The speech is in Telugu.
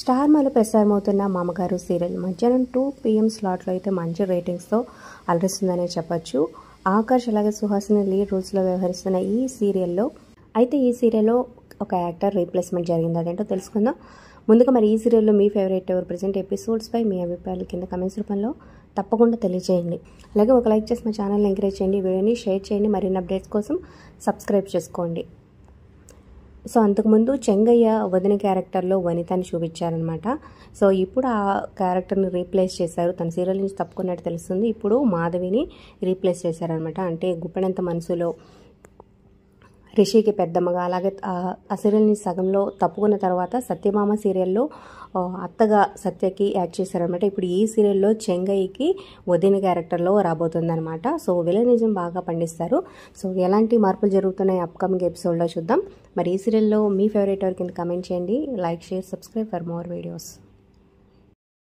స్టార్మాలో ప్రసారమవుతున్న మామగారు సీరియల్ మధ్యాహ్నం 2 PM స్లాట్లో అయితే మంచి రేటింగ్స్తో అలరిస్తుందనే చెప్పొచ్చు. ఆకర్ష్ అలాగే సుహాసిని లీడ్ రోల్స్లో వ్యవహరిస్తున్న ఈ సీరియల్లో ఒక యాక్టర్ రీప్లేస్మెంట్ జరిగింది. అదేంటో తెలుసుకుందాం. ముందుగా మరి ఈ సీరియల్లో మీ ఫేవరెట్ ఎవరు, ప్రజెంట్ ఎపిసోడ్స్పై మీ అభిప్రాయాలు కింద కమెంట్స్ రూపంలో తప్పకుండా తెలియజేయండి. అలాగే ఒక లైక్ చేసి మా ఛానల్ని ఎంకరేజ్ చేయండి, వీడియోని షేర్ చేయండి, మరిన్ని అప్డేట్స్ కోసం సబ్స్క్రైబ్ చేసుకోండి. సో అంతకుముందు చెంగయ్య వదిన క్యారెక్టర్లో వనితని చూపించారనమాట. సో ఇప్పుడు ఆ క్యారెక్టర్ని రీప్లేస్ చేశారు. తన సీరియల్ నుంచి తప్పుకున్నట్టు తెలుస్తుంది. ఇప్పుడు మాధవిని రీప్లేస్ చేశారనమాట. అంటే గుప్పెడంత మనసులో రిషికి పెద్దమ్మగా, అలాగే ఆ సీరియల్ నుంచి సగంలో తప్పుకున్న తర్వాత సత్యభామ సీరియల్లో అత్తగా సత్యకి యాక్ట్ చేశారనమాట. ఇప్పుడు ఈ సీరియల్లో చెంగయ్యకి వదిన క్యారెక్టర్లో రాబోతుందనమాట. సో విలనిజం బాగా పండిస్తారు. సో ఎలాంటి మార్పులు జరుగుతున్నాయి అప్కమింగ్ ఎపిసోడ్లో చూద్దాం. మరి ఈ సీరియల్లో మీ ఫేవరెట్ ఎవరి కింద కమెంట్ చేయండి. Like, share, subscribe for more videos.